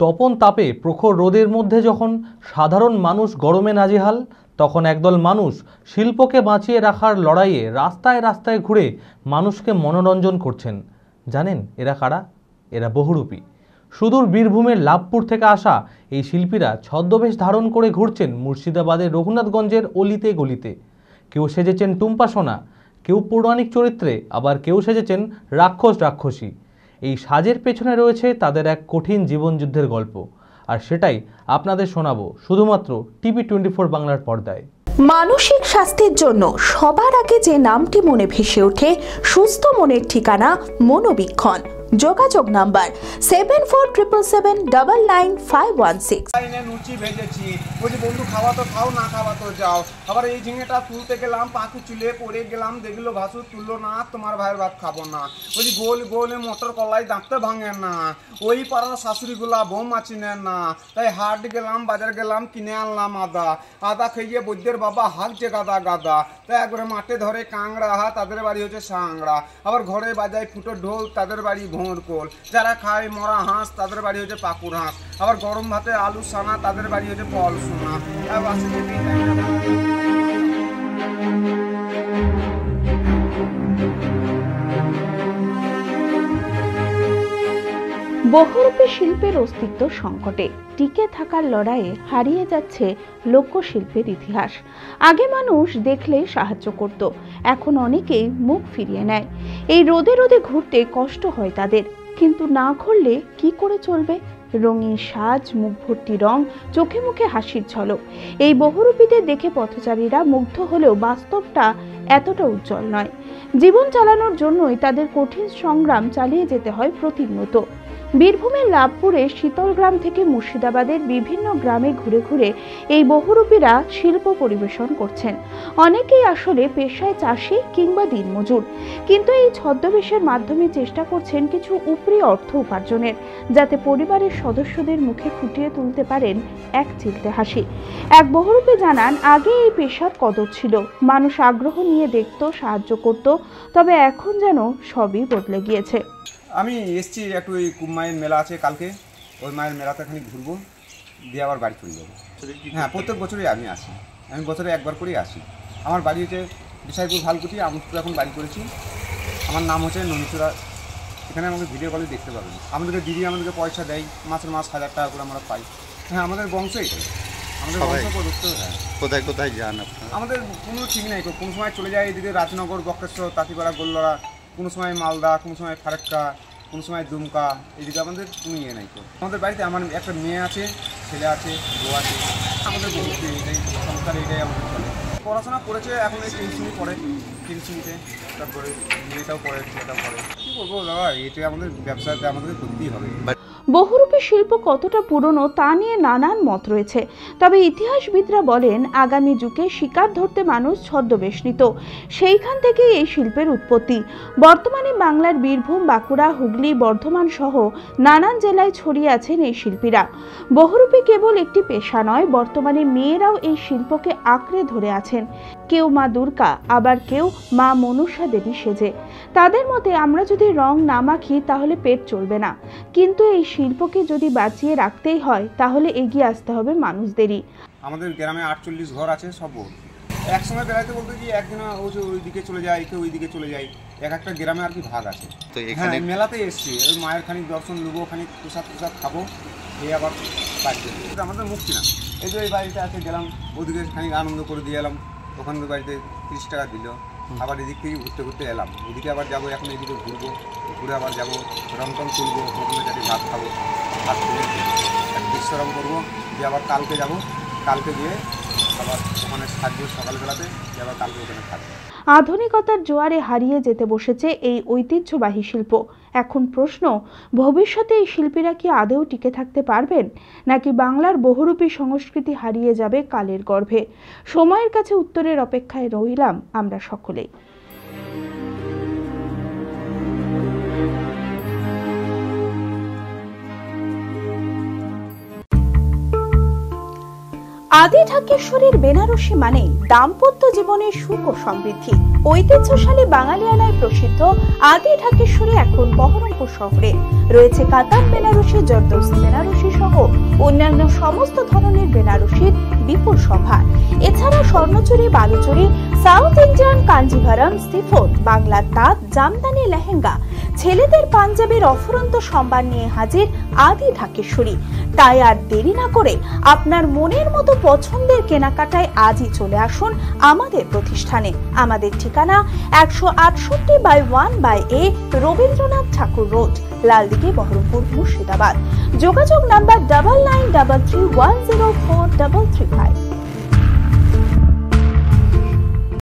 তপন তাপে প্রখর রোদের মধ্যে যখন সাধারণ মানুষ গরমে নাজেহাল, তখন একদল মানুষ শিল্পকে বাঁচিয়ে রাখার লড়াইয়ে রাস্তায় রাস্তায় ঘুরে মানুষকে মনোরঞ্জন করছেন। জানেন এরা কারা? এরা বহুরূপী। সুদূর বীরভূমের লাভপুর থেকে আসা এই শিল্পীরা ছদ্মবেশ ধারণ করে ঘুরছেন মুর্শিদাবাদের রঘুনাথগঞ্জের অলিতে গলিতে। কেউ সেজেছেন টুম্পা সোনা, কেউ পৌরাণিক চরিত্রে, আবার কেউ সেজেছেন রাক্ষসী। এই সাজের পেছনে রয়েছে তাদের এক কঠিন জীবনযুদ্ধের গল্প, আর সেটাই আপনাদের শোনাবো শুধুমাত্র TV24 বাংলার পর্দায়। মানসিক স্বাস্থ্যের জন্য সবার আগে যে নামটি মনে ভেসে ওঠে, সুস্থ মনের ঠিকানা মনোবীক্ষণ। যোগাযোগ নাম্বার 7477799516। লুচি ভেজেছি, বলছি বন্ধু খাওয়া তো খাও, না খাওয়া তো যাও। আবার এই ঝিঙেটা তুলতে গেলাম, পাখি চুলে পড়ে গেলাম, দেখলো ভাসুর তুললো না, তোমার ভাইয়ের ভাত খাবো না। বলছি গোল গোলে মোটর কলাই দাঁততে ভাঙে না, ওই পাড়ার শাশুড়িগুলা বৌমা চিনে না, তাই হাট গেলাম, বাজার গেলাম, কিনে আনলাম আদা খেয়ে বৈদ্যের বাবা হাঁকছে গাদা। তাই একবারে মাঠে ধরে কাংড়া, তাদের বাড়ি হচ্ছে সাংড়া। আবার ঘরে বাজায় ফুটো ঢোল, তাদের বাড়ি ভোঁড়কোল। যারা খায় মরা হাঁস, তাদের বাড়ি হচ্ছে পাকুর হাঁস। আবার গরম ভাতে আলু সানা, তাদের বাড়ি হচ্ছে ফল সোনা। বহুরূপী শিল্পের অস্তিত্ব সংকটে, টিকে থাকার লড়াইয়ে হারিয়ে যাচ্ছে লোকশিল্পের ইতিহাস। আগে মানুষ দেখলে সাহায্য করত, এখন অনেকেই মুখ ফিরিয়ে নেয়। এই রোদে ঘুরতে কষ্ট হয় তাদের, কিন্তু না ঘুরলে কি করে চলবে? রঙিন সাজ, মুখ ভর্তি রং, চোখে মুখে হাসির ঝলক, এই বহুরূপীদের দেখে পথচারীরা মুগ্ধ হলেও বাস্তবটা এতটা উজ্জ্বল নয়। জীবন চালানোর জন্যই তাদের কঠিন সংগ্রাম চালিয়ে যেতে হয় প্রতিনিয়ত। বীরভূমের লাভপুরে শীতলগ্রাম থেকে মুর্শিদাবাদের বিভিন্ন গ্রামে ঘুরে এই বহুরূপীরা শিল্প পরিবেশন করছেন। অনেকেই আসলে পেশায় চাষি কিংবা দিনমজুর, কিন্তু এই ছদ্মবেশের মাধ্যমে চেষ্টা করছেন কিছু উপরি অর্থ উপার্জনের, যাতে পরিবারের সদস্যদের মুখে ফুটিয়ে তুলতে পারেন এক চিলতে হাসি। এক বহুরূপী জানান, আগে এই পেশার কদর ছিল, মানুষ আগ্রহ নিয়ে দেখত, সাহায্য করত, তবে এখন যেন সবই বদলে গিয়েছে। আমি এসছি একটু ওই মায়ের মেলা আছে কালকে, ওই মায়ের মেলাতে খানিক ঘুরবো, দিয়ে আবার বাড়ি চলে যাবো। হ্যাঁ, প্রত্যেক বছরই আমি আসি, আমি বছরে একবার করেই আসি। আমার বাড়ি হচ্ছে বিশাইপুর ভালকুটি, আমুদপুর এখন বাড়ি করেছি। আমার নাম হচ্ছে ননীচুরা। এখানে আমাকে ভিডিও কলে দেখতে পাবেন। আমাদেরকে দিদি আমাদেরকে পয়সা দেয়, মাসের মাস 1000 টাকা করে আমরা পাই। হ্যাঁ, আমাদের বংশ এটাই, আমাদের বংশ প্রদত্ত। হ্যাঁ, কোথায় যান আপনারা? আমাদের কোনো ঠিক নেই, কোনো সময় চলে যায় এদিকে রাজনগর, বক্রেশ্বর, তাঁতিপাড়া, গোল্লারা, কোনো সময় মালদা, কোনো সময় ফারাক্কা, কোনো সময় দুমকা, এদিকে আমাদের কোনো ইয়ে নাই। তো আমাদের বাড়িতে আমার একটা মেয়ে আছে, ছেলে আছে, বউ আছে। আমাদের এটাই সংসার, এটাই আমাদের চলে। পড়াশোনা করেছে, এখন এই টিউশনিতে, তারপরে মেয়েটাও পড়ে, ছেলেটাও পড়ে। কী করবো দাদা, এটা আমাদের ব্যবসাতে আমাদেরকে করতেই হবে। বহুরূপী শিল্প কতটা পুরনো তা নিয়ে নানান মত রয়েছে, তবে ইতিহাসবিদরা বলেন আগামী যুগে শিকার ধরতে মানুষ ছদ্মবেশ নিত, সেইখান থেকেই এই শিল্পের উৎপত্তি। বর্তমানে বাংলার বীরভূম, বাঁকুড়া, হুগলি, বর্ধমান সহ নানান জেলায় ছড়িয়ে আছেন এই শিল্পীরা। বহুরূপী কেবল একটি পেশা নয়, বর্তমানে মেয়েরাও এই শিল্পকে আঁকড়ে ধরে আছেন। কেউ মা দুর্গা, আবার কেউ মা মনসা দেবী সেজে। তাদের মতে আমরা যদি রং না মাখি তাহলে পেট চলবে না, কিন্তু এই শিল্পকে যদি বাঁচিয়ে রাখতেই হয় তাহলে এগিয়ে আসতে হবে মানুষদেরই। আমাদের গ্রামে 48 ঘর আছে, সব একসঙ্গে বেড়াতে বলতে কি একদিন ওই দিকে চলে যায়, কেউ ওই দিকে চলে যায়, এক একটা গ্রামে আর কি ভাগ আছে। তো এখানে মেলাতে এসছি, ওই মায়ের খানিক দর্শন নেবো, খানিক প্রসাদ খাবো, এই আবার বাড়িতে। আমাদের মুক্তি না, এই যে এই বাড়িতে আছে, গেলাম ওদিকে খানিক আনন্দ করে দিয়ে এলাম, ওখান বাড়িতে 30 টাকা দিল। আবার এদিক থেকে ঘুরতে এলাম, ওদিকে আবার যাবো, এখন এদিকে ঘুরবো, ঘুরে আবার যাবো, রং তুলবো, হোটেলে চাটি ভাত খাবো, ভাত খেয়ে এক বিশ্রাম করবো, দিয়ে আবার কালকে যাবো, কালকে গিয়ে আবার ওখানে থাকবো সকালবেলাতে, দিয়ে আবার কালকে ওখানে থাকবো। আধুনিকতার জোয়ারে হারিয়ে যেতে বসেছে এই ঐতিহ্যবাহী শিল্প। এখন প্রশ্ন, ভবিষ্যতে এই শিল্পীরা কি আদৌ টিকে থাকতে পারবেন, নাকি বাংলার বহুরূপী সংস্কৃতি হারিয়ে যাবে কালের গর্ভে? সময়ের কাছে উত্তরের অপেক্ষায় রইলাম আমরা সকলেই। আদি ঢাকেশ্বরীর বেনারসি মানে দাম্পত্য জীবনের সুখ ও সমৃদ্ধি। ঐতিহ্যশালী বাঙালিয়ানায় প্রসিদ্ধ আদি ঢাকেশ্বরী এখন বহরমপুর শহরে রয়েছে। কাতার বেনারসি, জর্দোসি বেনারসি সহ অন্যান্য সমস্ত ধরনের বেনারসির বিপুল সম্ভার। এছাড়া Swarnachuri, Baluchari, south Indian Kanjivaram, chiffon, বাংলার তাঁত, জামদানি লেহেঙ্গা, ছেলেদের পাঞ্জাবির অফুরন্ত সম্ভার নিয়ে হাজির আদি ঢাকেশ্বরী। তাই আর দেরি না করে আপনার মনের মতো পছন্দের কেনাকাটায় আজই চলে আসুন আমাদের প্রতিষ্ঠানে। আমাদের ঠিকানা 168/1/A রবীন্দ্রনাথ ঠাকুর রোড, লালদিঘি, বহরমপুর, মুর্শিদাবাদ। যোগাযোগ নাম্বার 9933104335।